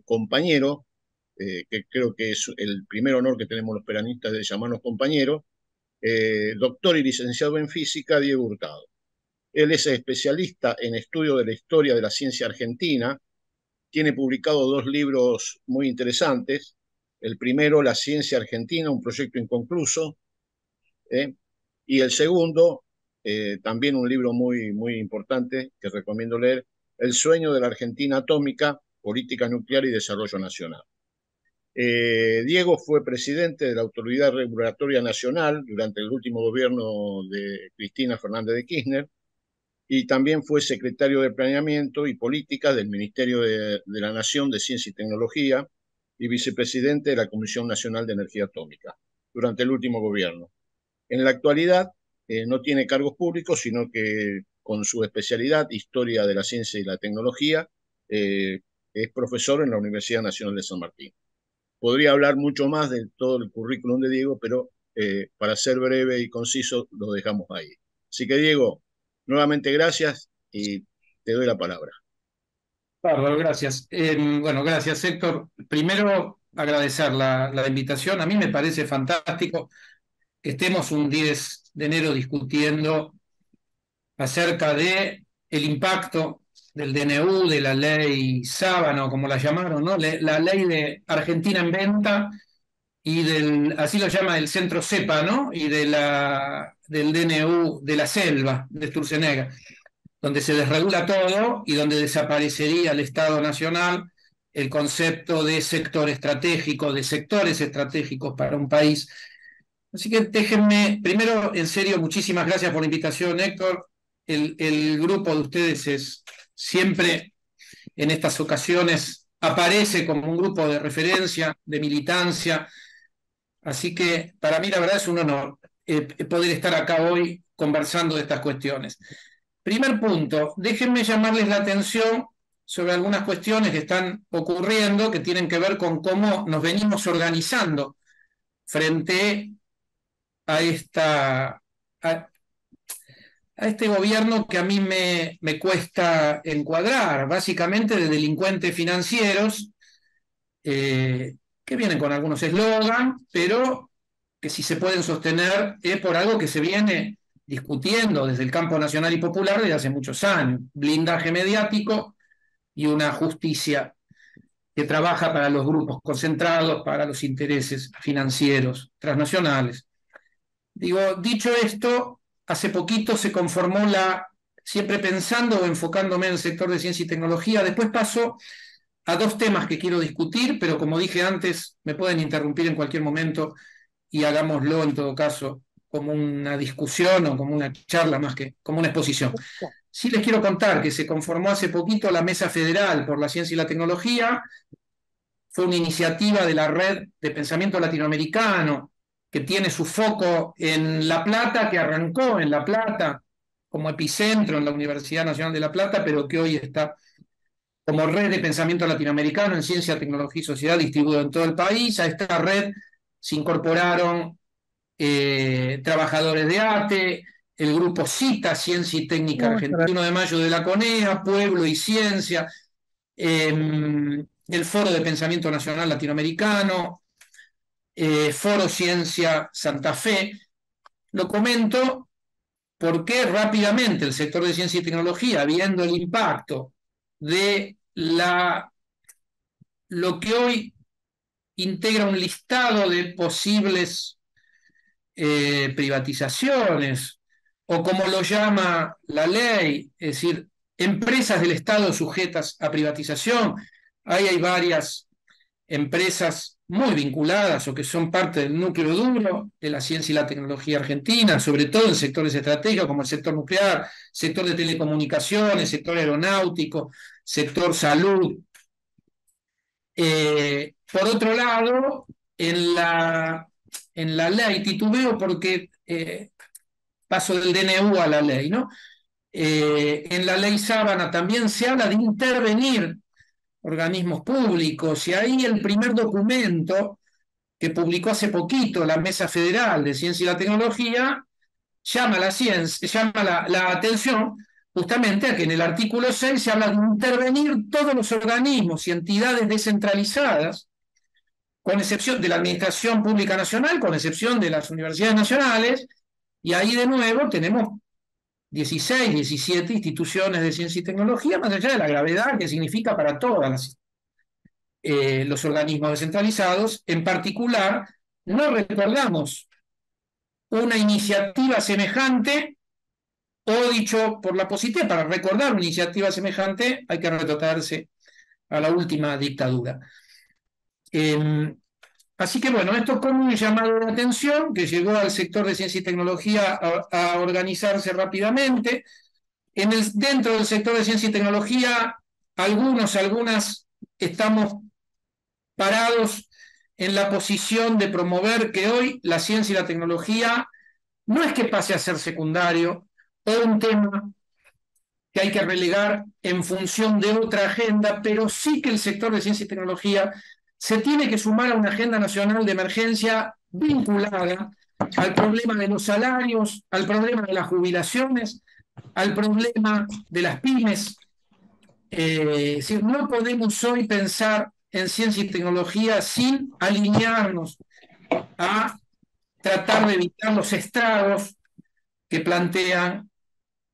compañero, que creo que es el primer honor que tenemos los peronistas de llamarnos compañeros, doctor y licenciado en física, Diego Hurtado. Él es especialista en estudio de la historia de la ciencia argentina, tiene publicado dos libros muy interesantes. El primero, La ciencia argentina, un proyecto inconcluso, ¿eh? Y el segundo, también un libro muy importante que recomiendo leer, El sueño de la Argentina atómica, política nuclear y desarrollo nacional. Diego fue presidente de la Autoridad Regulatoria Nacional durante el último gobierno de Cristina Fernández de Kirchner y también fue secretario de Planeamiento y Políticas del Ministerio de la Nación de Ciencia y Tecnología y vicepresidente de la Comisión Nacional de Energía Atómica durante el último gobierno. En la actualidad no tiene cargos públicos, sino que con su especialidad, Historia de la Ciencia y la Tecnología, es profesor en la Universidad Nacional de San Martín. Podría hablar mucho más de todo el currículum de Diego, pero para ser breve y conciso lo dejamos ahí. Así que Diego, nuevamente gracias y te doy la palabra. Bárbaro, gracias. Bueno, gracias, Héctor. Primero, agradecer la invitación. A mí me parece fantástico que estemos un 10 de enero discutiendo acerca de el impacto del DNU, de la ley Sábano, como la llamaron, ¿no? La ley de Argentina en venta y así lo llama el centro CEPA, ¿no? Y del DNU de la selva, de Sturzenegger, donde se desregula todo y donde desaparecería el Estado Nacional, el concepto de sector estratégico, de sectores estratégicos para un país. Así que déjenme, primero, en serio, muchísimas gracias por la invitación, Héctor. El grupo de ustedes es siempre, en estas ocasiones, aparece como un grupo de referencia, de militancia. Así que para mí la verdad es un honor poder estar acá hoy conversando de estas cuestiones. Primer punto, déjenme llamarles la atención sobre algunas cuestiones que están ocurriendo que tienen que ver con cómo nos venimos organizando frente a, a este gobierno que a mí me cuesta encuadrar, básicamente de delincuentes financieros, que vienen con algunos eslogan, pero que si se pueden sostener es por algo que se viene discutiendo desde el campo nacional y popular desde hace muchos años. Blindaje mediático y una justicia que trabaja para los grupos concentrados, para los intereses financieros transnacionales. Digo, dicho esto, hace poquito se conformó siempre pensando o enfocándome en el sector de ciencia y tecnología, después pasó a dos temas que quiero discutir, pero como dije antes, me pueden interrumpir en cualquier momento y hagámoslo en todo caso como una discusión o como una charla más que como una exposición. Sí les quiero contar que se conformó hace poquito la Mesa Federal por la Ciencia y la Tecnología. Fue una iniciativa de la Red de Pensamiento Latinoamericano que tiene su foco en La Plata, que arrancó en La Plata como epicentro en la Universidad Nacional de La Plata, pero que hoy está como red de pensamiento latinoamericano en ciencia, tecnología y sociedad distribuido en todo el país. A esta red se incorporaron trabajadores de ATE, el grupo CITA, Ciencia y Técnica Argentina, 1 de mayo de la CONEA, Pueblo y Ciencia, el Foro de Pensamiento Nacional Latinoamericano, Foro Ciencia Santa Fe. Lo comento porque rápidamente el sector de ciencia y tecnología, viendo el impacto de lo que hoy integra un listado de posibles privatizaciones, o como lo llama la ley, es decir, empresas del Estado sujetas a privatización. Ahí hay varias empresas muy vinculadas o que son parte del núcleo duro de la ciencia y la tecnología argentina, sobre todo en sectores estratégicos como el sector nuclear, sector de telecomunicaciones, sector aeronáutico, sector salud. Por otro lado, en la ley, titubeo porque paso del DNU a la ley, ¿no? En la ley Sábana también se habla de intervenir organismos públicos, y ahí el primer documento que publicó hace poquito la Mesa Federal de Ciencia y la Tecnología llama la atención justamente a que en el artículo 6 se habla de intervenir todos los organismos y entidades descentralizadas, con excepción de la Administración Pública Nacional, con excepción de las universidades nacionales, y ahí de nuevo tenemos 16, 17 instituciones de ciencia y tecnología, más allá de la gravedad que significa para todos los organismos descentralizados. En particular, no recordamos una iniciativa semejante, o dicho por la positiva, para recordar una iniciativa semejante hay que retrotraerse a la última dictadura. Así que bueno, esto como un llamado de atención que llegó al sector de ciencia y tecnología a organizarse rápidamente. Dentro del sector de ciencia y tecnología, algunas estamos parados en la posición de promover que hoy la ciencia y la tecnología no es que pase a ser secundario o un tema que hay que relegar en función de otra agenda, pero sí que el sector de ciencia y tecnología se tiene que sumar a una agenda nacional de emergencia vinculada al problema de los salarios, al problema de las jubilaciones, al problema de las pymes. Si no podemos hoy pensar en ciencia y tecnología sin alinearnos a tratar de evitar los estragos que plantean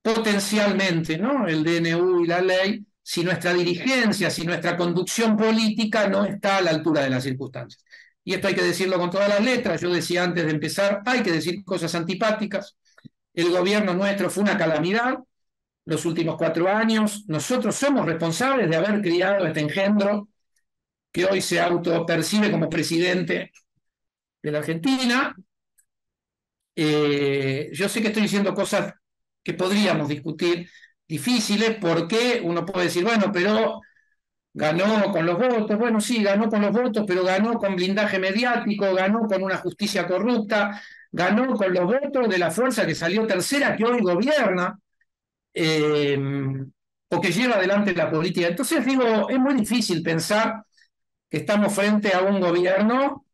potencialmente, ¿no?, el DNU y la ley, si nuestra dirigencia, si nuestra conducción política no está a la altura de las circunstancias. Y esto hay que decirlo con todas las letras. Yo decía antes de empezar, hay que decir cosas antipáticas. El gobierno nuestro fue una calamidad los últimos 4 años. Nosotros somos responsables de haber criado este engendro que hoy se autopercibe como presidente de la Argentina. Yo sé que estoy diciendo cosas que podríamos discutir difíciles, porque uno puede decir, bueno, pero ganó con los votos. Bueno, sí, ganó con los votos, pero ganó con blindaje mediático, ganó con una justicia corrupta, ganó con los votos de la fuerza que salió tercera, que hoy gobierna, o que lleva adelante la política. Entonces digo, es muy difícil pensar que estamos frente a un gobierno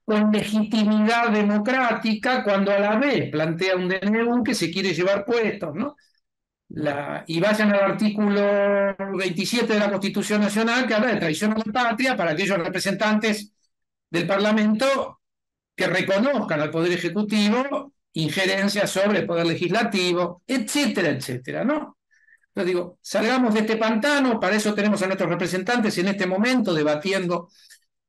con legitimidad democrática cuando a la vez plantea un DNU que se quiere llevar puestos, ¿no? Y vayan al artículo 27 de la Constitución Nacional, que habla de traición a la patria para aquellos representantes del Parlamento que reconozcan al Poder Ejecutivo injerencia sobre el Poder Legislativo, etcétera, etcétera, ¿no? Entonces digo, salgamos de este pantano. Para eso tenemos a nuestros representantes en este momento debatiendo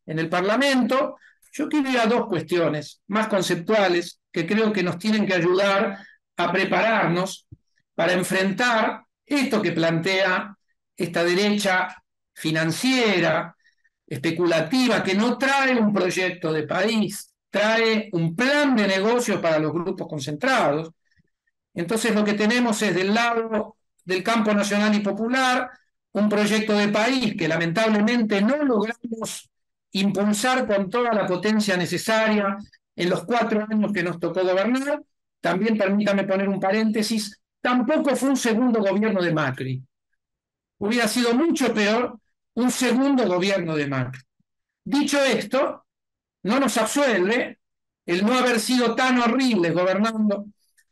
en el Parlamento. Yo quería 2 cuestiones más conceptuales que creo que nos tienen que ayudar a prepararnos para enfrentar esto que plantea esta derecha financiera, especulativa, que no trae un proyecto de país, trae un plan de negocios para los grupos concentrados. Entonces lo que tenemos es del lado del campo nacional y popular un proyecto de país que lamentablemente no logramos impulsar con toda la potencia necesaria en los 4 años que nos tocó gobernar. También permítame poner un paréntesis, tampoco fue un segundo gobierno de Macri. Hubiera sido mucho peor un segundo gobierno de Macri. Dicho esto, no nos absuelve el no haber sido tan horrible gobernando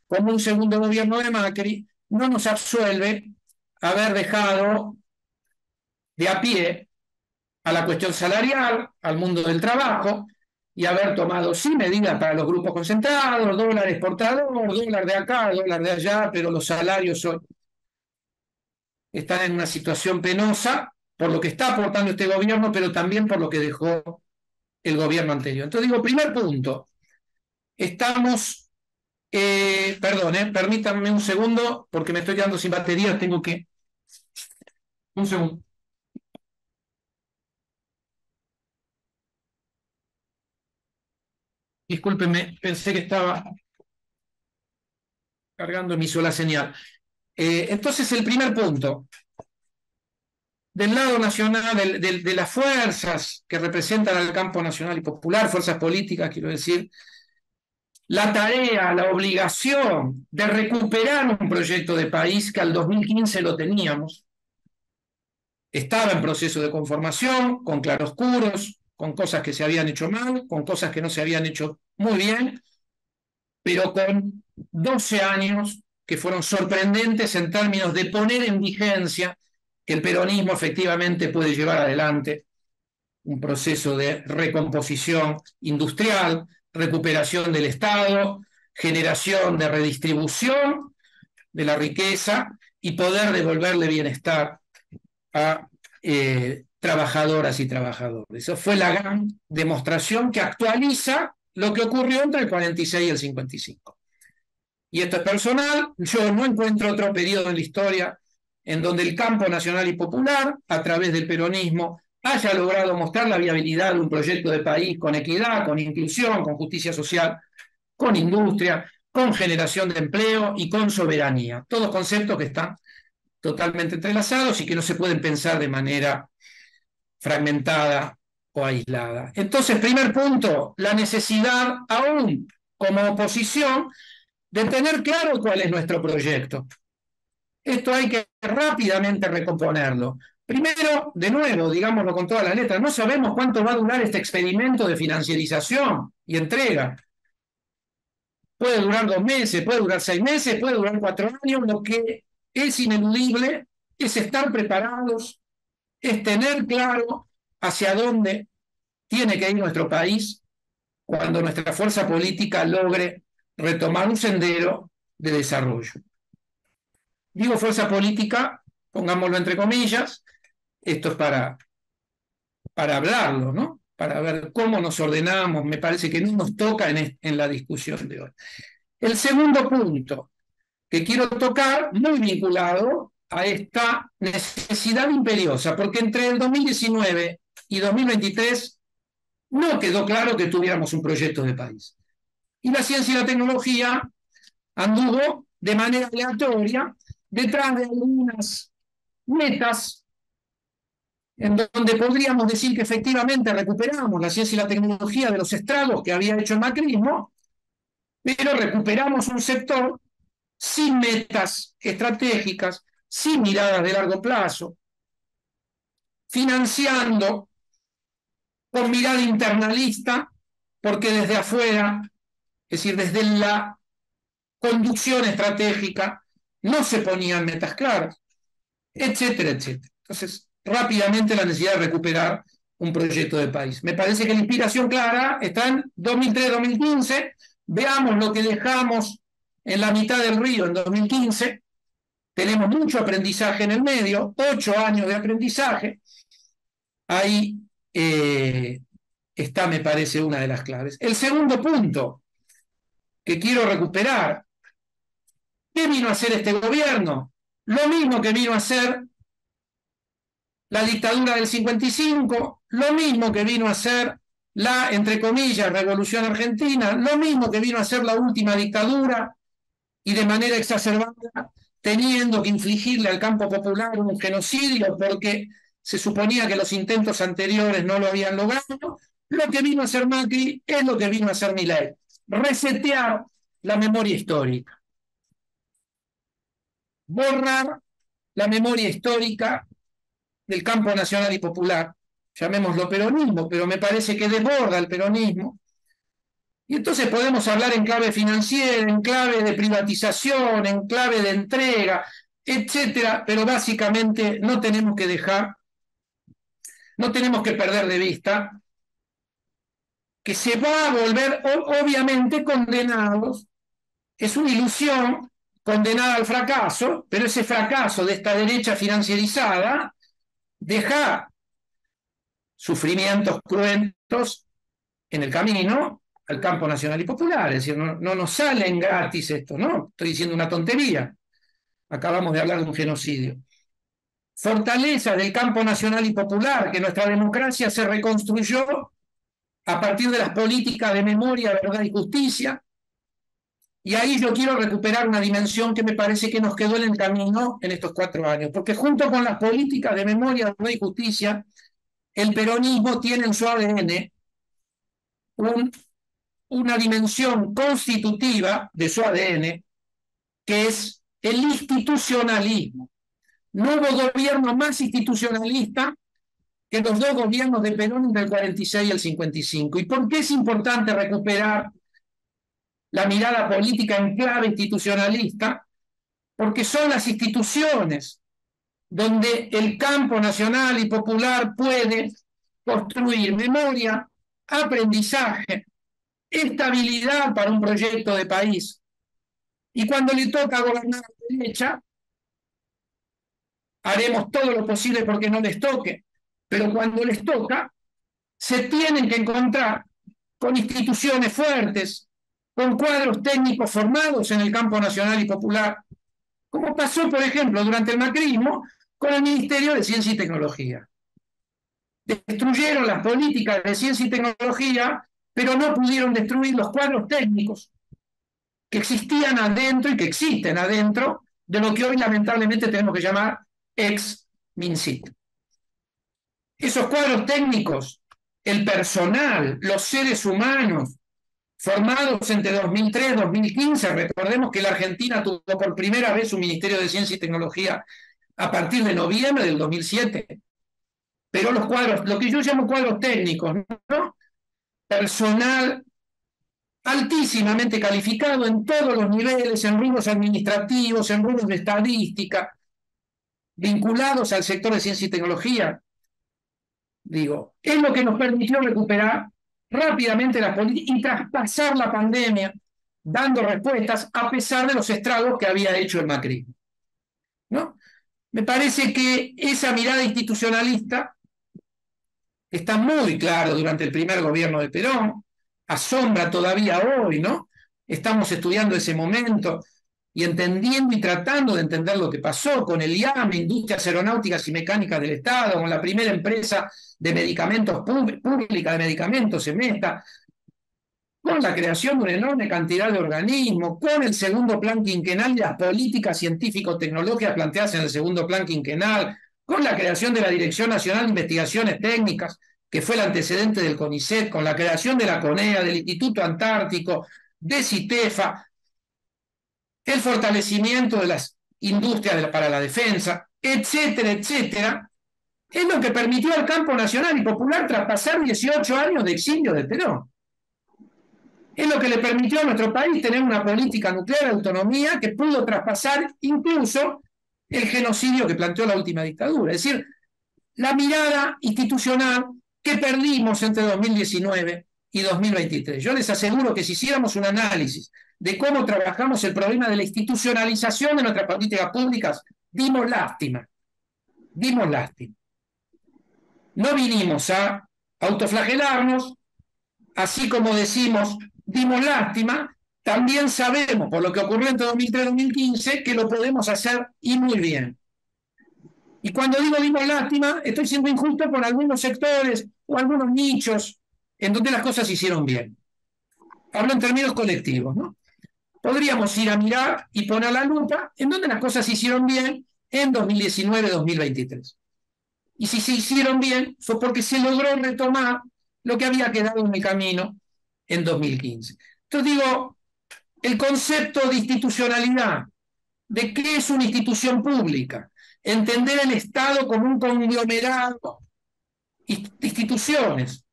como un segundo gobierno de Macri, no nos absuelve haber dejado de a pie a la cuestión salarial, al mundo del trabajo, y haber tomado sí medidas para los grupos concentrados, dólar exportador, dólar de acá, dólar de allá, pero los salarios hoy están en una situación penosa por lo que está aportando este gobierno, pero también por lo que dejó el gobierno anterior. Entonces digo, primer punto, estamos, permítanme un segundo, porque me estoy quedando sin batería, tengo que... Un segundo. Discúlpenme, pensé que estaba cargando mi sola señal. Entonces, el primer punto, del lado nacional, de las fuerzas que representan al campo nacional y popular, fuerzas políticas, quiero decir, la tarea, la obligación de recuperar un proyecto de país que al 2015 lo teníamos, estaba en proceso de conformación, con claroscuros, con cosas que se habían hecho mal, con cosas que no se habían hecho muy bien, pero con 12 años que fueron sorprendentes en términos de poner en vigencia que el peronismo efectivamente puede llevar adelante un proceso de recomposición industrial, recuperación del Estado, generación de redistribución de la riqueza y poder devolverle bienestar a trabajadoras y trabajadores. Eso fue la gran demostración que actualiza lo que ocurrió entre el 46 y el 55. Y esto es personal, yo no encuentro otro periodo en la historia en donde el campo nacional y popular, a través del peronismo, haya logrado mostrar la viabilidad de un proyecto de país con equidad, con inclusión, con justicia social, con industria, con generación de empleo y con soberanía. Todos conceptos que están totalmente entrelazados y que no se pueden pensar de manera fragmentada o aislada. Entonces, primer punto, la necesidad, aún como oposición, de tener claro cuál es nuestro proyecto. Esto hay que rápidamente recomponerlo. Primero, de nuevo, digámoslo con todas las letras, no sabemos cuánto va a durar este experimento de financiarización y entrega. Puede durar 2 meses, puede durar 6 meses, puede durar 4 años. Lo que es ineludible es estar preparados, es tener claro hacia dónde tiene que ir nuestro país cuando nuestra fuerza política logre retomar un sendero de desarrollo. Digo fuerza política, pongámoslo entre comillas, esto es para hablarlo, ¿no? Para ver cómo nos ordenamos, me parece que no nos toca en la discusión de hoy. El segundo punto que quiero tocar, muy vinculado a esta necesidad imperiosa, porque entre el 2019 y 2023 no quedó claro que tuviéramos un proyecto de país. Y la ciencia y la tecnología anduvo de manera aleatoria detrás de algunas metas en donde podríamos decir que efectivamente recuperamos la ciencia y la tecnología de los estragos que había hecho el macrismo, pero recuperamos un sector sin metas estratégicas, sin miradas de largo plazo, financiando con mirada internalista, porque desde afuera, es decir, desde la conducción estratégica, no se ponían metas claras, etcétera, etcétera. Entonces, rápidamente la necesidad de recuperar un proyecto de país. Me parece que la inspiración clara está en 2003-2015. Veamos lo que dejamos en la mitad del río en 2015. Tenemos mucho aprendizaje en el medio, 8 años de aprendizaje. Ahí está, me parece, una de las claves. El segundo punto que quiero recuperar. ¿Qué vino a hacer este gobierno? Lo mismo que vino a hacer la dictadura del 55, lo mismo que vino a hacer la, entre comillas, revolución argentina, lo mismo que vino a hacer la última dictadura y de manera exacerbada, teniendo que infligirle al campo popular un genocidio porque se suponía que los intentos anteriores no lo habían logrado. Lo que vino a hacer Macri es lo que vino a hacer Milei: resetear la memoria histórica, borrar la memoria histórica del campo nacional y popular, llamémoslo peronismo, pero me parece que desborda el peronismo. Y entonces podemos hablar en clave financiera, en clave de privatización, en clave de entrega, etcétera, pero básicamente no tenemos que perder de vista que se va a volver, obviamente, condenados. Es una ilusión condenada al fracaso, pero ese fracaso de esta derecha financierizada deja sufrimientos cruentos en el camino al campo nacional y popular. Es decir, no nos salen gratis esto, ¿no? Estoy diciendo una tontería. Acabamos de hablar de un genocidio. Fortaleza del campo nacional y popular, que nuestra democracia se reconstruyó a partir de las políticas de memoria, verdad y justicia. Y ahí yo quiero recuperar una dimensión que me parece que nos quedó en el camino en estos 4 años, porque junto con las políticas de memoria, verdad y justicia, el peronismo tiene en su ADN una dimensión constitutiva de su ADN, que es el institucionalismo. No hubo gobierno más institucionalista que los 2 gobiernos de Perón entre el 46 y el 55. ¿Y por qué es importante recuperar la mirada política en clave institucionalista? porque son las instituciones donde el campo nacional y popular puede construir memoria, aprendizaje, estabilidad para un proyecto de país. Y cuando le toca gobernar a la derecha, haremos todo lo posible porque no les toque, pero cuando les toca, se tienen que encontrar con instituciones fuertes, con cuadros técnicos formados en el campo nacional y popular, como pasó, por ejemplo, durante el macrismo con el Ministerio de Ciencia y Tecnología. Destruyeron las políticas de ciencia y tecnología, pero no pudieron destruir los cuadros técnicos que existían adentro y que existen adentro de lo que hoy lamentablemente tenemos que llamar ex-MinSit. Esos cuadros técnicos, el personal, los seres humanos, formados entre 2003 y 2015, recordemos que la Argentina tuvo por primera vez un Ministerio de Ciencia y Tecnología a partir de noviembre del 2007. Pero los cuadros, lo que yo llamo cuadros técnicos, ¿no? Personal altísimamente calificado en todos los niveles, en rubros administrativos, en rubros de estadística, vinculados al sector de ciencia y tecnología, digo, es lo que nos permitió recuperar rápidamente la política y traspasar la pandemia, dando respuestas a pesar de los estragos que había hecho el macrismo, ¿no? Me parece que esa mirada institucionalista está muy claro durante el primer gobierno de Perón, asombra todavía hoy, ¿no? Estamos estudiando ese momento y entendiendo y tratando de entender lo que pasó con el IAME, Industrias Aeronáuticas y Mecánicas del Estado, con la primera empresa de medicamentos pública de medicamentos, Semesta, con la creación de una enorme cantidad de organismos, con el segundo plan quinquenal y las políticas científico-tecnológicas planteadas en el segundo plan quinquenal, con la creación de la Dirección Nacional de Investigaciones Técnicas, que fue el antecedente del CONICET, con la creación de la CONEA, del Instituto Antártico, de CITEFA, el fortalecimiento de las industrias para la defensa, etcétera, etcétera, es lo que permitió al campo nacional y popular traspasar 18 años de exilio de Perón. Es lo que le permitió a nuestro país tener una política nuclear de autonomía que pudo traspasar incluso el genocidio que planteó la última dictadura. Es decir, la mirada institucional que perdimos entre 2019 y 2023. Yo les aseguro que si hiciéramos un análisis de cómo trabajamos el problema de la institucionalización de nuestras políticas públicas, dimos lástima. Dimos lástima. No vinimos a autoflagelarnos, así como decimos, dimos lástima, también sabemos, por lo que ocurrió entre 2003 y 2015, que lo podemos hacer y muy bien. Y cuando digo dimos lástima, estoy siendo injusto con algunos sectores o algunos nichos en donde las cosas se hicieron bien. Hablo en términos colectivos, ¿no? Podríamos ir a mirar y poner la lupa en donde las cosas se hicieron bien en 2019-2023. Y si se hicieron bien fue porque se logró retomar lo que había quedado en el camino en 2015. Entonces digo, el concepto de institucionalidad, de qué es una institución pública, entender el Estado como un conglomerado de instituciones,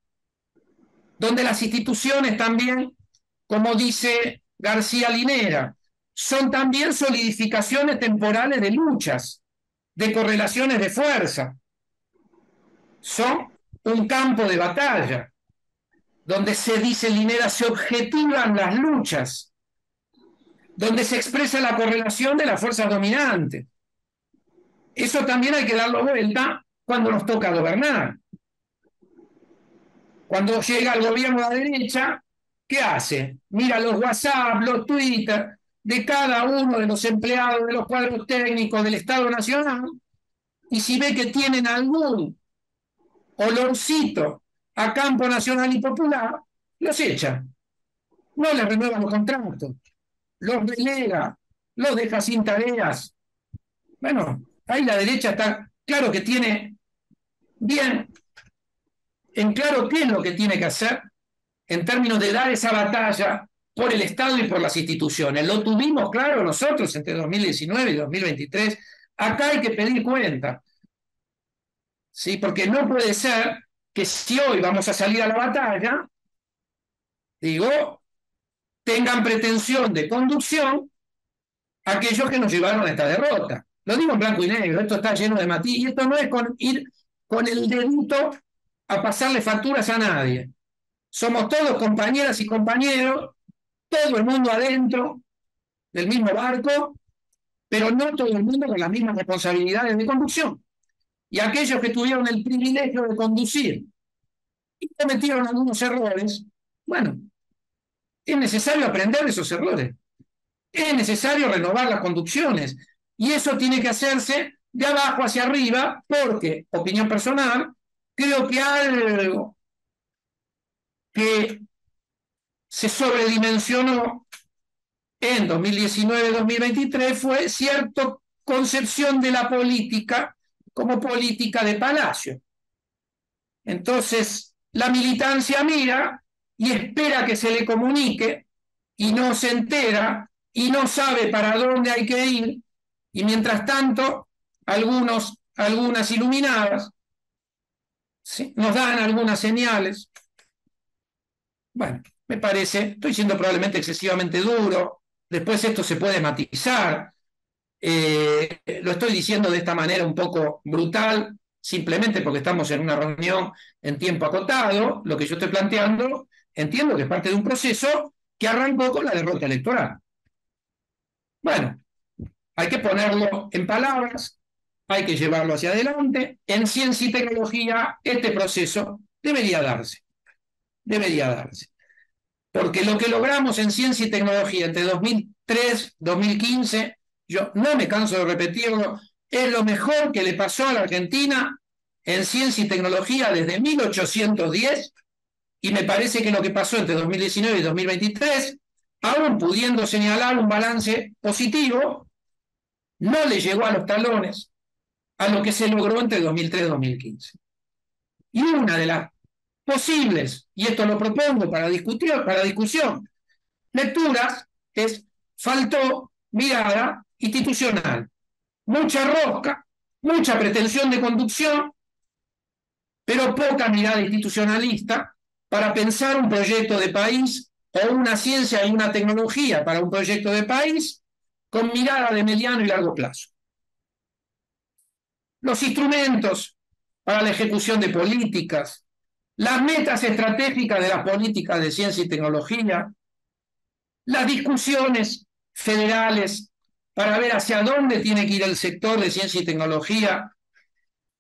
donde las instituciones también, como dice García Linera, son también solidificaciones temporales de luchas, de correlaciones de fuerza, son un campo de batalla, donde se dice Linera, se objetivan las luchas, donde se expresa la correlación de las fuerzas dominantes. Eso también hay que darlo vuelta cuando nos toca gobernar. Cuando llega el gobierno a la derecha, ¿qué hace? Mira los WhatsApp, los Twitter de cada uno de los empleados de los cuadros técnicos del Estado Nacional y si ve que tienen algún olorcito a campo nacional y popular, los echa. No les renueva los contratos, los relega, los deja sin tareas. Bueno, ahí la derecha está claro que tiene bien en claro qué es lo que tiene que hacer en términos de dar esa batalla por el Estado y por las instituciones. Lo tuvimos claro nosotros entre 2019 y 2023. Acá hay que pedir cuenta, ¿sí? Porque no puede ser que si hoy vamos a salir a la batalla, digo, tengan pretensión de conducción aquellos que nos llevaron a esta derrota. Lo digo en blanco y negro, esto está lleno de matiz, y esto no es con ir con el dedito a pasarle facturas a nadie. Somos todos compañeras y compañeros, todo el mundo adentro del mismo barco, pero no todo el mundo con las mismas responsabilidades de conducción. Y aquellos que tuvieron el privilegio de conducir y cometieron algunos errores, bueno, es necesario aprender de esos errores. Es necesario renovar las conducciones. Y eso tiene que hacerse de abajo hacia arriba, porque, opinión personal, creo que algo que se sobredimensionó en 2019-2023 fue cierta concepción de la política como política de palacio. Entonces, la militancia mira y espera que se le comunique y no se entera y no sabe para dónde hay que ir, y mientras tanto, algunas iluminadas, ¿sí?, nos dan algunas señales. Bueno, me parece, estoy siendo probablemente excesivamente duro, después esto se puede matizar, lo estoy diciendo de esta manera un poco brutal, simplemente porque estamos en una reunión en tiempo acotado. Lo que yo estoy planteando, entiendo que es parte de un proceso que arrancó con la derrota electoral. Bueno, hay que ponerlo en palabras, hay que llevarlo hacia adelante. En ciencia y tecnología, este proceso debería darse, debería darse. Porque lo que logramos en ciencia y tecnología entre 2003 y 2015, yo no me canso de repetirlo, es lo mejor que le pasó a la Argentina en ciencia y tecnología desde 1810, y me parece que lo que pasó entre 2019 y 2023, aún pudiendo señalar un balance positivo, no le llegó a los talones a lo que se logró entre 2003 y 2015. Y una de las posibles, y esto lo propongo para discusión, lecturas, es: faltó mirada institucional, mucha rosca, mucha pretensión de conducción, pero poca mirada institucionalista para pensar un proyecto de país o una ciencia y una tecnología para un proyecto de país con mirada de mediano y largo plazo. Los instrumentos para la ejecución de políticas, las metas estratégicas de las políticas de ciencia y tecnología, las discusiones federales para ver hacia dónde tiene que ir el sector de ciencia y tecnología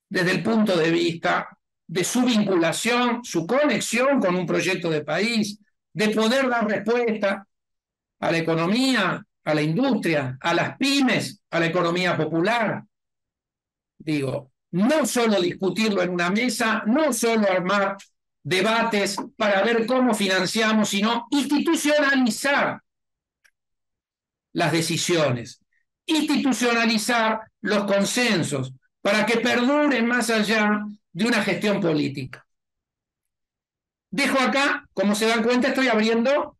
desde el punto de vista de su vinculación, su conexión con un proyecto de país, de poder dar respuesta a la economía, a la industria, a las pymes, a la economía popular. Digo, no solo discutirlo en una mesa, no solo armar debates para ver cómo financiamos, sino institucionalizar las decisiones, institucionalizar los consensos para que perduren más allá de una gestión política. Dejo acá, como se dan cuenta, estoy abriendo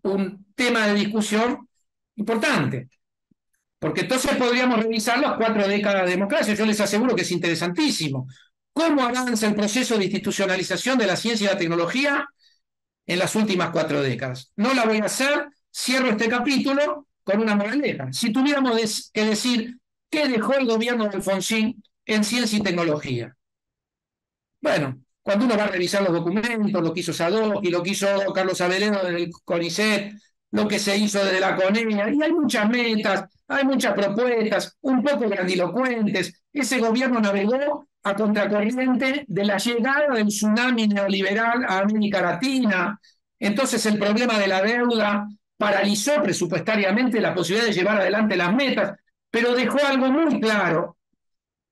un tema de discusión importante, porque entonces podríamos revisar las 4 décadas de democracia. Yo les aseguro que es interesantísimo cómo avanza el proceso de institucionalización de la ciencia y la tecnología en las últimas 4 décadas. No la voy a hacer, cierro este capítulo con una moraleja. Si tuviéramos que decir qué dejó el gobierno de Alfonsín en ciencia y tecnología. Bueno, cuando uno va a revisar los documentos, lo que hizo Sadowski, lo que hizo Carlos Avelino desde el CONICET, lo que se hizo desde la CONEA, y hay muchas metas, hay muchas propuestas, un poco grandilocuentes. Ese gobierno navegó a contracorriente de la llegada del tsunami neoliberal a América Latina. Entonces el problema de la deuda paralizó presupuestariamente la posibilidad de llevar adelante las metas, pero dejó algo muy claro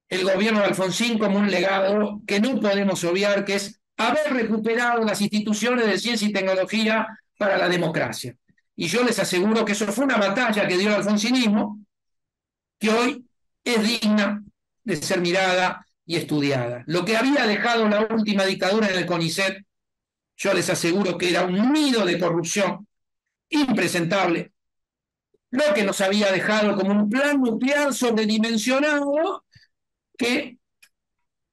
el gobierno de Alfonsín como un legado que no podemos obviar, que es haber recuperado las instituciones de ciencia y tecnología para la democracia. Y yo les aseguro que eso fue una batalla que dio el alfonsinismo, que hoy es digna de ser mirada y estudiada. Lo que había dejado la última dictadura en el CONICET, yo les aseguro que era un nido de corrupción impresentable. Lo que nos había dejado como un plan nuclear sobredimensionado que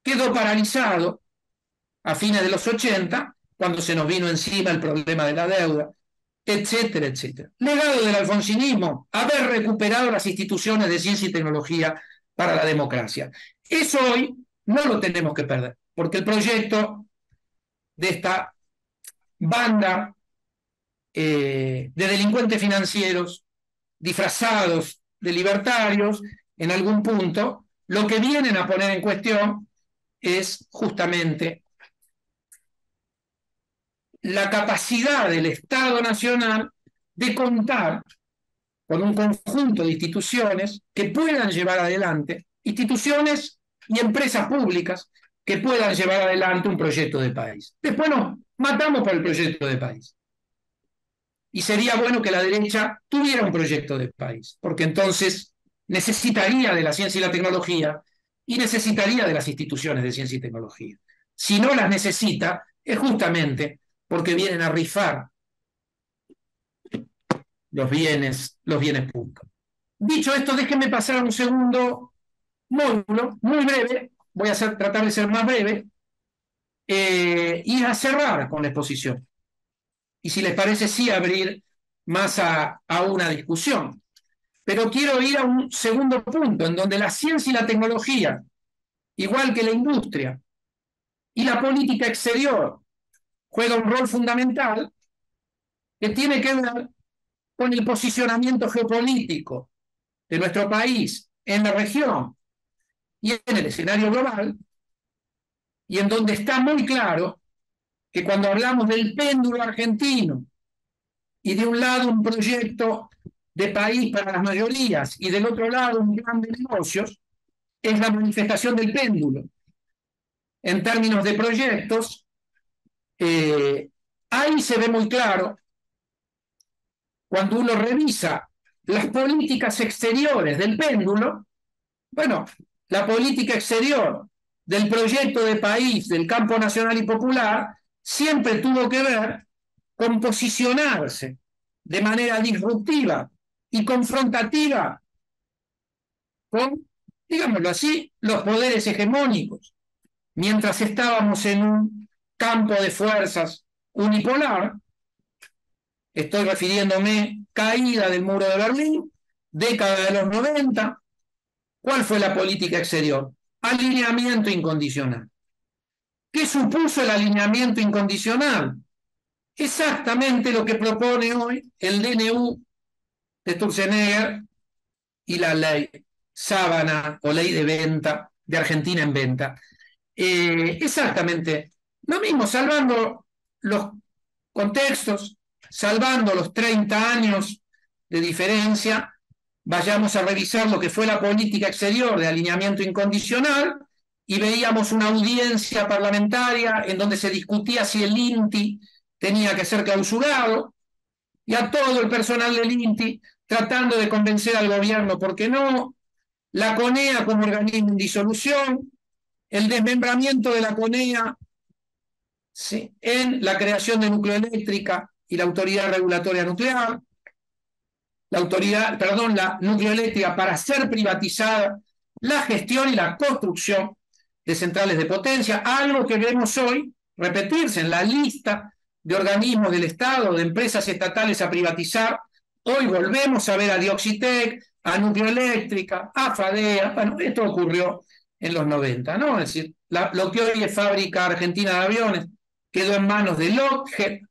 quedó paralizado a fines de los 80, cuando se nos vino encima el problema de la deuda. etcétera, etcétera. Legado del alfonsinismo, haber recuperado las instituciones de ciencia y tecnología para la democracia. Eso hoy no lo tenemos que perder, porque el proyecto de esta banda de delincuentes financieros disfrazados de libertarios, en algún punto, lo que vienen a poner en cuestión es justamente la capacidad del Estado Nacional de contar con un conjunto de instituciones que puedan llevar adelante, instituciones y empresas públicas que puedan llevar adelante un proyecto de país. Después nos matamos por el proyecto de país. Y sería bueno que la derecha tuviera un proyecto de país, porque entonces necesitaría de la ciencia y la tecnología y necesitaría de las instituciones de ciencia y tecnología. Si no las necesita, es justamente porque vienen a rifar los bienes públicos. Dicho esto, déjenme pasar a un segundo módulo, muy breve, voy a tratar de ser más breve, y a cerrar con la exposición. Y si les parece, sí abrir más a una discusión. Pero quiero ir a un segundo punto, en donde la ciencia y la tecnología, igual que la industria y la política exterior, juega un rol fundamental que tiene que ver con el posicionamiento geopolítico de nuestro país en la región y en el escenario global, y en donde está muy claro que cuando hablamos del péndulo argentino y de un lado un proyecto de país para las mayorías y del otro lado un plan de negocios, es la manifestación del péndulo. En términos de proyectos, ahí se ve muy claro cuando uno revisa las políticas exteriores del péndulo. Bueno, la política exterior del proyecto de país del campo nacional y popular siempre tuvo que ver con posicionarse de manera disruptiva y confrontativa con, digámoslo así, los poderes hegemónicos. Mientras estábamos en un campo de fuerzas unipolar, estoy refiriéndome caída del muro de Berlín, década de los 90, ¿cuál fue la política exterior? Alineamiento incondicional. ¿Qué supuso el alineamiento incondicional? Exactamente lo que propone hoy el DNU de Sturzenegger y la ley Sábana o ley de venta de Argentina en venta. Exactamente lo mismo, salvando los contextos, salvando los 30 años de diferencia. Vayamos a revisar lo que fue la política exterior de alineamiento incondicional y veíamos una audiencia parlamentaria en donde se discutía si el INTI tenía que ser clausurado, y a todo el personal del INTI tratando de convencer al gobierno porque no, la CONEA como organismo en disolución, el desmembramiento de la CONEA, ¿sí?, en la creación de Nucleoeléctrica y la Autoridad Regulatoria Nuclear, la nucleoeléctrica para ser privatizada, la gestión y la construcción de centrales de potencia, algo que vemos hoy repetirse en la lista de organismos del Estado, de empresas estatales a privatizar. Hoy volvemos a ver a Dioxitec, a Nucleoeléctrica, a Fadea. Bueno, esto ocurrió en los 90, ¿no? Es decir, lo que hoy es Fábrica Argentina de Aviones quedó en manos de Lockheed,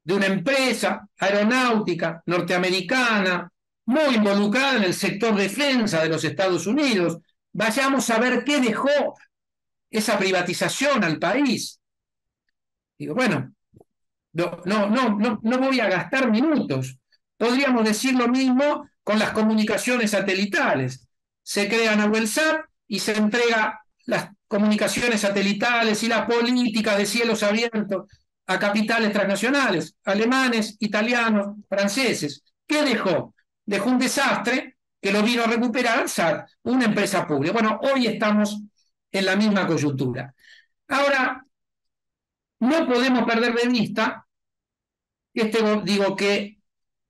de una empresa aeronáutica norteamericana muy involucrada en el sector defensa de los Estados Unidos. Vayamos a ver qué dejó esa privatización al país. Digo, bueno, no voy a gastar minutos. Podríamos decir lo mismo con las comunicaciones satelitales. Se crea Nahuelsat y se entrega las comunicaciones satelitales y las políticas de cielos abiertos a capitales transnacionales, alemanes, italianos, franceses. ¿Qué dejó? Dejó un desastre que lo vino a recuperar SAT, una empresa pública. Bueno, hoy estamos en la misma coyuntura. Ahora, no podemos perder de vista, digo que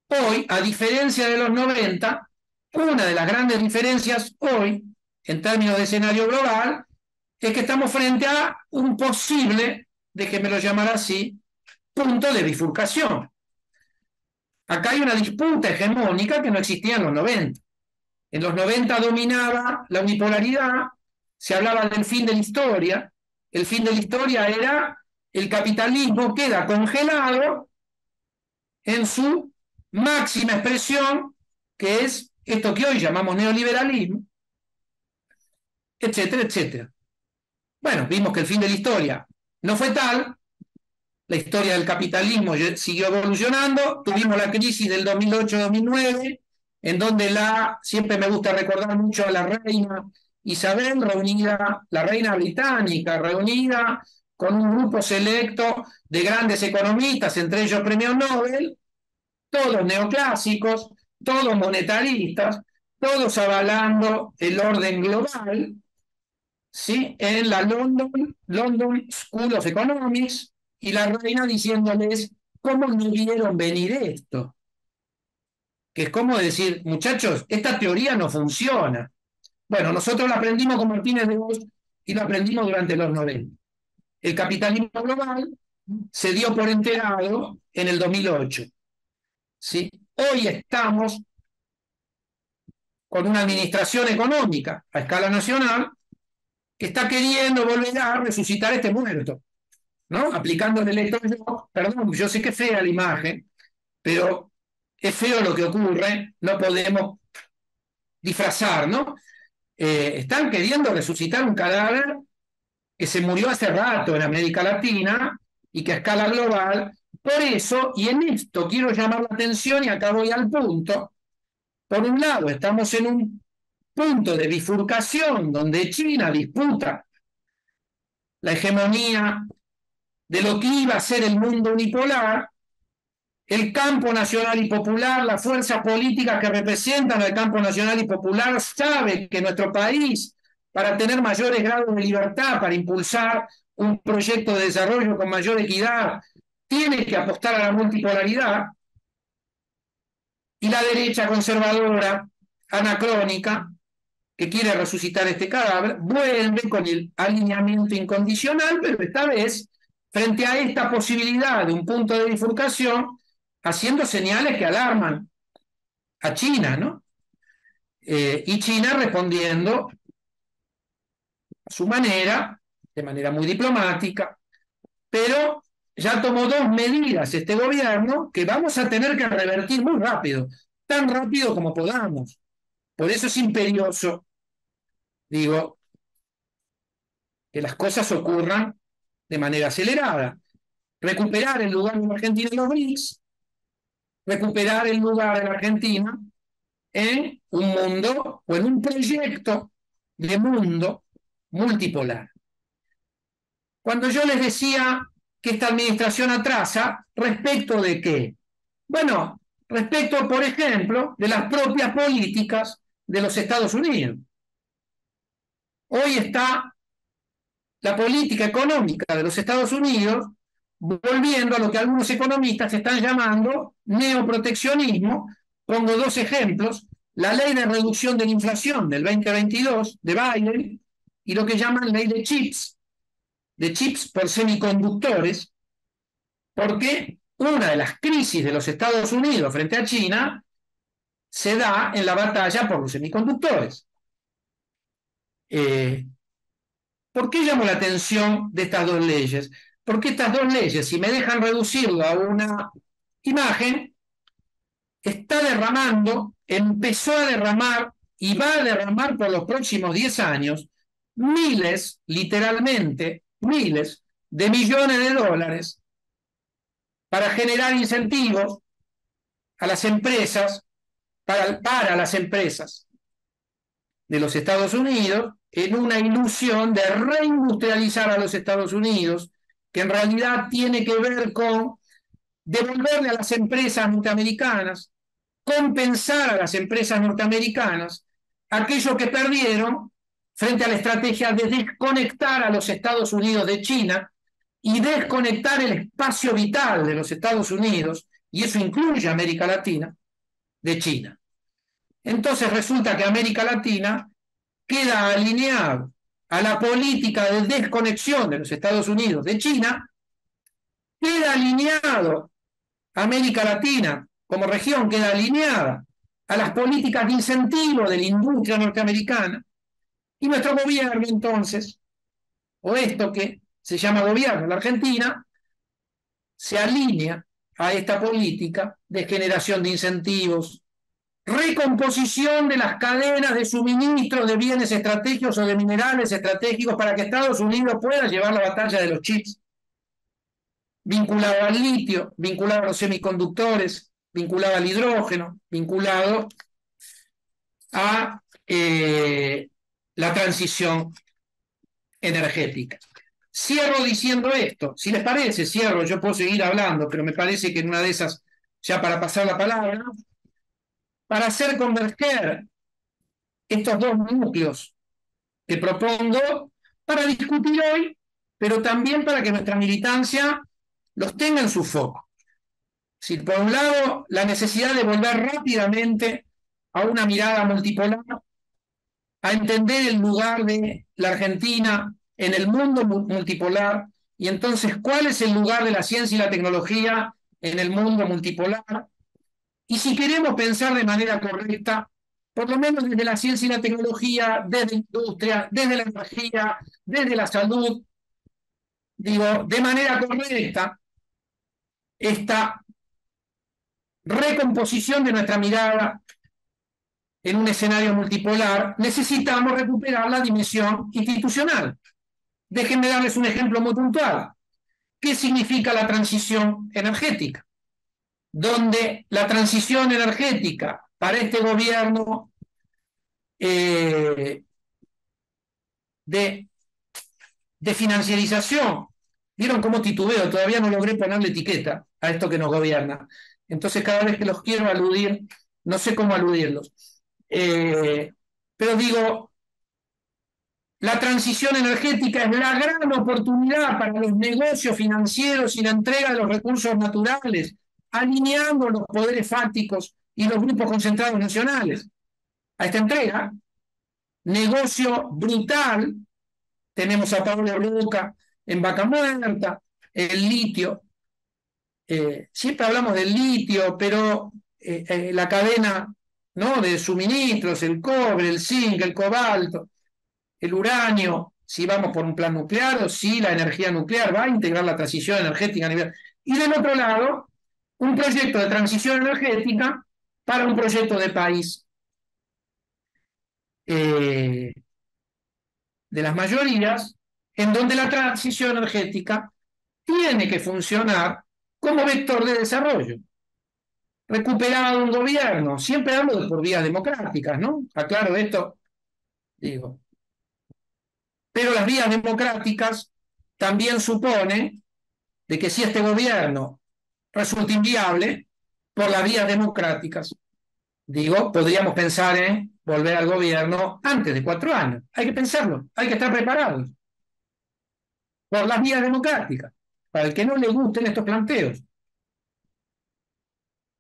hoy, a diferencia de los 90, una de las grandes diferencias hoy, en términos de escenario global, es que estamos frente a un posible, déjenmelo llamar así, punto de bifurcación. Acá hay una disputa hegemónica que no existía en los 90. En los 90 dominaba la unipolaridad, se hablaba del fin de la historia. El fin de la historia era el capitalismo queda congelado en su máxima expresión, que es esto que hoy llamamos neoliberalismo, etcétera, etcétera. Bueno, vimos que el fin de la historia no fue tal, la historia del capitalismo siguió evolucionando, tuvimos la crisis del 2008-2009, en donde siempre me gusta recordar mucho a la reina Isabel reunida, la reina británica reunida con un grupo selecto de grandes economistas, entre ellos premios Nobel, todos neoclásicos, todos monetaristas, todos avalando el orden global, ¿sí? En la London School of Economics, y la reina diciéndoles cómo no vieron venir esto. Que es como decir, muchachos, esta teoría no funciona. Bueno, nosotros la aprendimos con Martínez de Hoz y la aprendimos durante los 90. El capitalismo global se dio por enterado en el 2008. ¿Sí? Hoy estamos con una administración económica a escala nacional que está queriendo volver a resucitar este muerto, ¿no? Aplicando el electroshock. Perdón, yo sé que es fea la imagen, pero es feo lo que ocurre, no podemos disfrazar, ¿no? Están queriendo resucitar un cadáver que se murió hace rato en América Latina y que a escala global. Por eso, y en esto quiero llamar la atención y acá voy al punto, por un lado estamos en un punto de bifurcación donde China disputa la hegemonía de lo que iba a ser el mundo unipolar, el campo nacional y popular, las fuerzas políticas que representan al campo nacional y popular sabe que nuestro país, para tener mayores grados de libertad, para impulsar un proyecto de desarrollo con mayor equidad, tiene que apostar a la multipolaridad, y la derecha conservadora, anacrónica, que quiere resucitar este cadáver, vuelve con el alineamiento incondicional, pero esta vez, frente a esta posibilidad de un punto de bifurcación, haciendo señales que alarman a China, ¿no? Y China respondiendo a su manera, de manera muy diplomática, pero ya tomó dos medidas este gobierno que vamos a tener que revertir muy rápido, tan rápido como podamos. Por eso es imperioso, digo, que las cosas ocurran de manera acelerada. Recuperar el lugar de la Argentina en los BRICS, recuperar el lugar de la Argentina en un mundo o en un proyecto de mundo multipolar. Cuando yo les decía que esta administración atrasa, ¿respecto de qué? Bueno, respecto, por ejemplo, de las propias políticas de los Estados Unidos. Hoy está la política económica de los Estados Unidos volviendo a lo que algunos economistas están llamando neoproteccionismo. Pongo dos ejemplos: la ley de reducción de la inflación del 2022 de Biden y lo que llaman ley de chips por semiconductores, porque una de las crisis de los Estados Unidos frente a China se da en la batalla por los semiconductores. ¿Por qué llamo la atención de estas dos leyes? Porque estas dos leyes, si me dejan reducirlo a una imagen, está derramando, empezó a derramar y va a derramar por los próximos 10 años miles, literalmente, miles de millones de dólares para generar incentivos a las empresas, para las empresas de los Estados Unidos, en una ilusión de reindustrializar a los Estados Unidos, que en realidad tiene que ver con devolverle a las empresas norteamericanas, compensar a las empresas norteamericanas aquello que perdieron frente a la estrategia de desconectar a los Estados Unidos de China y desconectar el espacio vital de los Estados Unidos, y eso incluye a América Latina, de China. Entonces resulta que América Latina queda alineado a la política de desconexión de los Estados Unidos de China, queda alineado América Latina como región queda alineada a las políticas de incentivo de la industria norteamericana, y nuestro gobierno entonces, o esto que se llama gobierno, la Argentina, se alinea a esta política de generación de incentivos, recomposición de las cadenas de suministro de bienes estratégicos o de minerales estratégicos para que Estados Unidos pueda llevar la batalla de los chips, vinculado al litio, vinculado a los semiconductores, vinculado al hidrógeno, vinculado a la transición energética. Cierro diciendo esto, si les parece, cierro, yo puedo seguir hablando, pero me parece que en una de esas, ya para pasar la palabra, para hacer converger estos dos núcleos que propongo para discutir hoy, pero también para que nuestra militancia los tenga en su foco. Si por un lado, la necesidad de volver rápidamente a una mirada multipolar, a entender el lugar de la Argentina en el mundo multipolar, y entonces cuál es el lugar de la ciencia y la tecnología en el mundo multipolar, y si queremos pensar de manera correcta, por lo menos desde la ciencia y la tecnología, desde la industria, desde la energía, desde la salud, digo, de manera correcta, esta recomposición de nuestra mirada en un escenario multipolar, necesitamos recuperar la dimensión institucional. Déjenme darles un ejemplo muy puntual. ¿Qué significa la transición energética? Donde la transición energética para este gobierno de financiarización, ¿vieron cómo titubeo? Todavía no logré ponerle etiqueta a esto que nos gobierna. Entonces cada vez que los quiero aludir, no sé cómo aludirlos. Pero digo, la transición energética es la gran oportunidad para los negocios financieros y la entrega de los recursos naturales, alineando los poderes fácticos y los grupos concentrados nacionales a esta entrega. Negocio brutal. Tenemos a Pablo Roca en Vaca Muerta, el litio. Siempre hablamos del litio, pero la cadena, ¿no?, de suministros, el cobre, el zinc, el cobalto, el uranio, si vamos por un plan nuclear o si la energía nuclear va a integrar la transición energética a nivel. Y del otro lado, un proyecto de transición energética para un proyecto de país de las mayorías, en donde la transición energética tiene que funcionar como vector de desarrollo. Recuperado un gobierno, siempre hablo por vías democráticas, ¿no? Aclaro esto, digo. Pero las vías democráticas también supone de que si este gobierno resulta inviable por las vías democráticas, digo, podríamos pensar en volver al gobierno antes de 4 años. Hay que pensarlo, hay que estar preparados por las vías democráticas, para el que no le gusten estos planteos.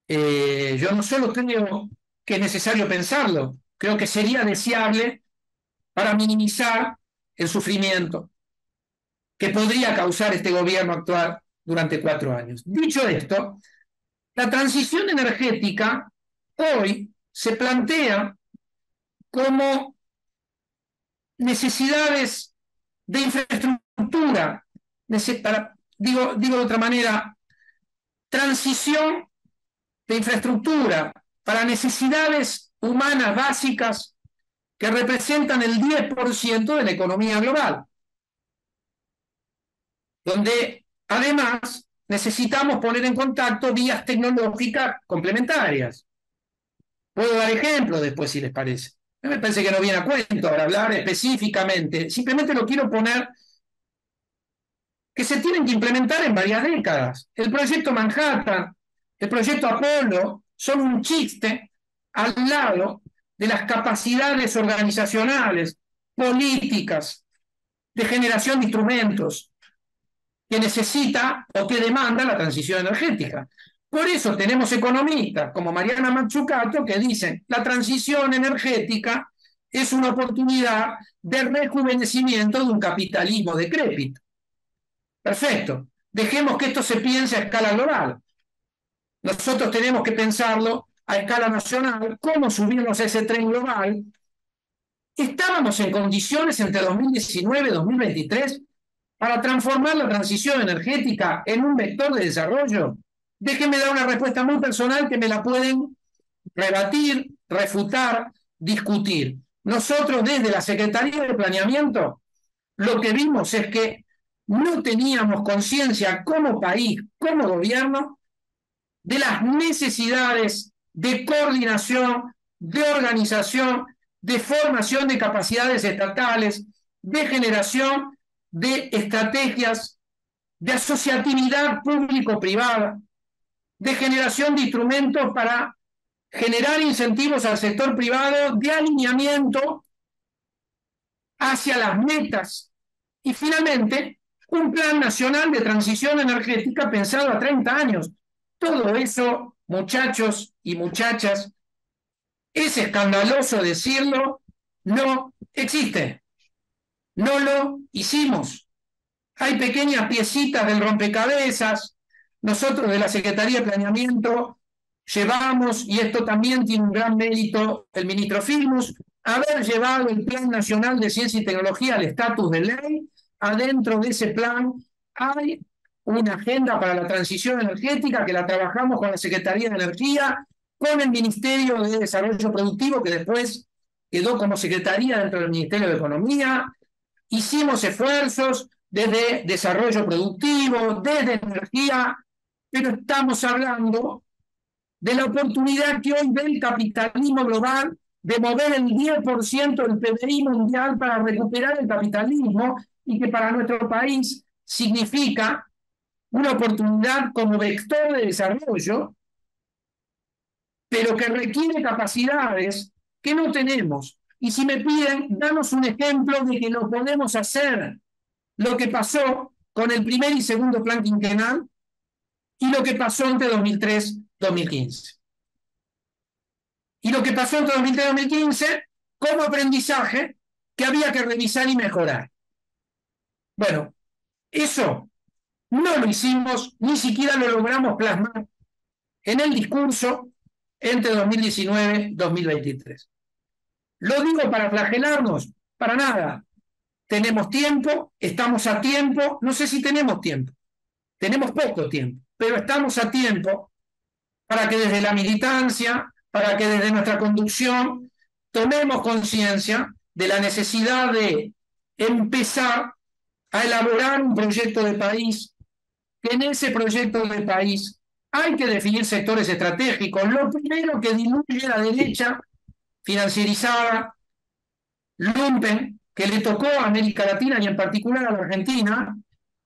Yo no solo creo que es necesario pensarlo, creo que sería deseable para minimizar el sufrimiento que podría causar este gobierno actual durante 4 años. Dicho esto, la transición energética hoy se plantea como necesidades de infraestructura, digo de otra manera, transición de infraestructura para necesidades humanas básicas que representan el 10% de la economía global, donde además necesitamos poner en contacto vías tecnológicas complementarias. Puedo dar ejemplos después si les parece. Me parece que no viene a cuento ahora hablar específicamente, simplemente lo quiero poner que se tienen que implementar en varias décadas. El proyecto Manhattan, el proyecto Apolo, son un chiste al lado de las capacidades organizacionales, políticas, de generación de instrumentos que necesita o que demanda la transición energética. Por eso tenemos economistas como Mariana Mazzucato que dicen la transición energética es una oportunidad de rejuvenecimiento de un capitalismo decrépito. Perfecto. Dejemos que esto se piense a escala global. nosotros tenemos que pensarlo a escala nacional, cómo subirnos a ese tren global. Estábamos en condiciones entre 2019 y 2023 para transformar la transición energética en un vector de desarrollo. Déjenme dar una respuesta muy personal que me la pueden rebatir, refutar, discutir. Nosotros desde la Secretaría de Planeamiento lo que vimos es que no teníamos conciencia como país, como gobierno, de las necesidades de coordinación, de organización, de formación de capacidades estatales, de generación de estrategias, de asociatividad público-privada, de generación de instrumentos para generar incentivos al sector privado de alineamiento hacia las metas y finalmente un plan nacional de transición energética pensado a 30 años. Todo eso, muchachos y muchachas, es escandaloso decirlo, no existe. No lo hicimos. Hay pequeñas piecitas del rompecabezas. Nosotros de la Secretaría de Planeamiento llevamos, y esto también tiene un gran mérito, el ministro Filmus, haber llevado el Plan Nacional de Ciencia y Tecnología al estatus de ley. Adentro de ese plan hay una agenda para la transición energética que la trabajamos con la Secretaría de Energía, con el Ministerio de Desarrollo Productivo, que después quedó como Secretaría dentro del Ministerio de Economía. Hicimos esfuerzos desde desarrollo productivo, desde energía, pero estamos hablando de la oportunidad que hoy ve el capitalismo global de mover el 10% del PBI mundial para recuperar el capitalismo y que para nuestro país significa una oportunidad como vector de desarrollo, pero que requiere capacidades que no tenemos. Y si me piden, danos un ejemplo de que lo podemos hacer. Lo que pasó con el primer y segundo plan quinquenal y lo que pasó entre 2003 y 2015. Y lo que pasó entre 2003 y 2015 como aprendizaje que había que revisar y mejorar. Bueno, eso no lo hicimos, ni siquiera lo logramos plasmar en el discurso entre 2019 y 2023. ¿Lo digo para flagelarnos? Para nada. Tenemos tiempo, estamos a tiempo, no sé si tenemos tiempo, tenemos poco tiempo, pero estamos a tiempo para que desde la militancia, para que desde nuestra conducción tomemos conciencia de la necesidad de empezar a elaborar un proyecto de país, que en ese proyecto de país hay que definir sectores estratégicos. Lo primero que diluye la derecha financierizada, lumpen, que le tocó a América Latina y en particular a la Argentina,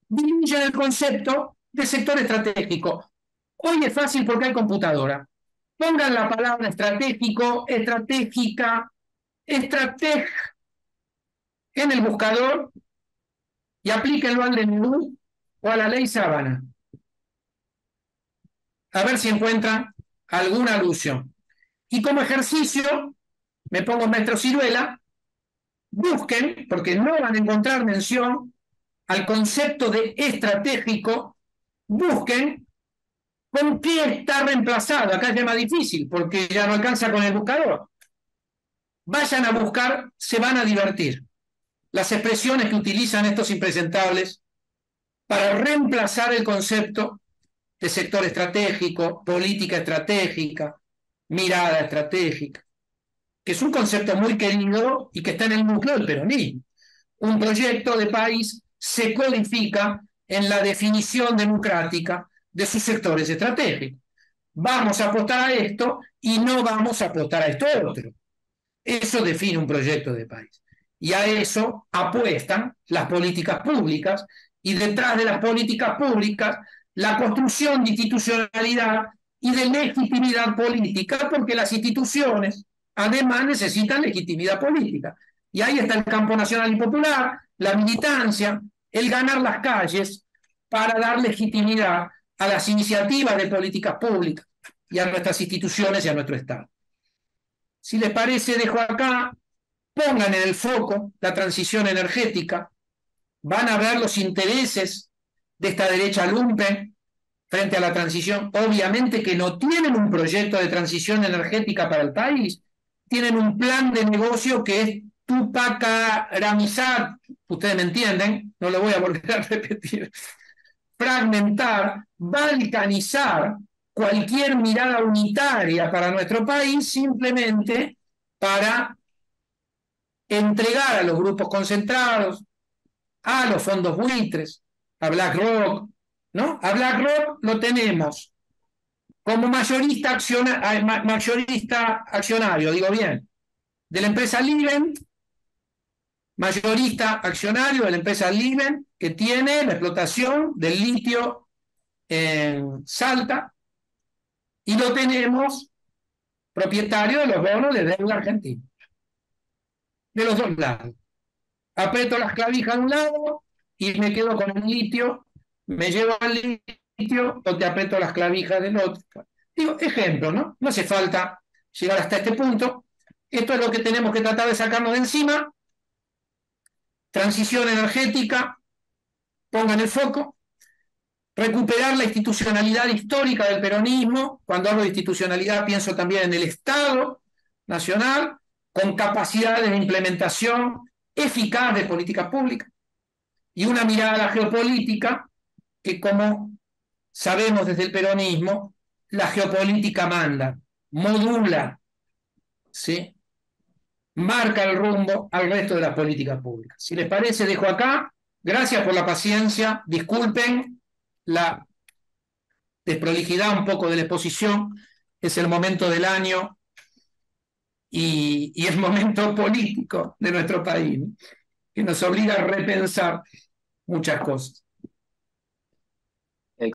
diluye el concepto de sector estratégico. Hoy es fácil porque hay computadora. Pongan la palabra estratégico, estratégica, estrateg en el buscador y aplíquenlo al DNU o a la ley Sábana. A ver si encuentran alguna alusión. Y como ejercicio, me pongo maestro Ciruela, busquen, porque no van a encontrar mención al concepto de estratégico, busquen con qué está reemplazado. Acá es más difícil, porque ya no alcanza con el buscador. Vayan a buscar, se van a divertir. Las expresiones que utilizan estos impresentables para reemplazar el concepto de sector estratégico, política estratégica, mirada estratégica, que es un concepto muy querido y que está en el núcleo del peronismo. Un proyecto de país se codifica en la definición democrática de sus sectores estratégicos. Vamos a apostar a esto y no vamos a apostar a esto otro. Eso define un proyecto de país. Y a eso apuestan las políticas públicas y detrás de las políticas públicas la construcción de institucionalidad y de legitimidad política, porque las instituciones además necesitan legitimidad política. Y ahí está el campo nacional y popular, la militancia, el ganar las calles para dar legitimidad a las iniciativas de políticas públicas y a nuestras instituciones y a nuestro Estado. Si les parece, dejo acá, pongan en el foco la transición energética, van a ver los intereses de esta derecha lumpen frente a la transición, obviamente que no tienen un proyecto de transición energética para el país, tienen un plan de negocio que es tupacaramizar, ustedes me entienden, no lo voy a volver a repetir, fragmentar, balcanizar cualquier mirada unitaria para nuestro país simplemente para entregar a los grupos concentrados, a los fondos buitres, a BlackRock, ¿no? A BlackRock lo tenemos como mayorista accionario, digo bien, de la empresa Livent, mayorista accionario de la empresa Livent, que tiene la explotación del litio en Salta, y lo tenemos propietario de los bonos de deuda argentina, de los dos lados. Aprieto las clavijas de un lado y me quedo con el litio, me llevo al litio o te aprieto las clavijas del otro. Digo, ejemplo, ¿no? No hace falta llegar hasta este punto. Esto es lo que tenemos que tratar de sacarnos de encima. Transición energética, pongan el foco. Recuperar la institucionalidad histórica del peronismo. Cuando hablo de institucionalidad pienso también en el Estado nacional, con capacidades de implementación eficaz de políticas públicas y una mirada a la geopolítica que, como sabemos desde el peronismo, la geopolítica manda, modula, ¿sí? Marca el rumbo al resto de las políticas públicas. Si les parece, dejo acá. Gracias por la paciencia. Disculpen la desprolijidad un poco de la exposición. Es el momento del año y el momento político de nuestro país, ¿no?, que nos obliga a repensar muchas cosas.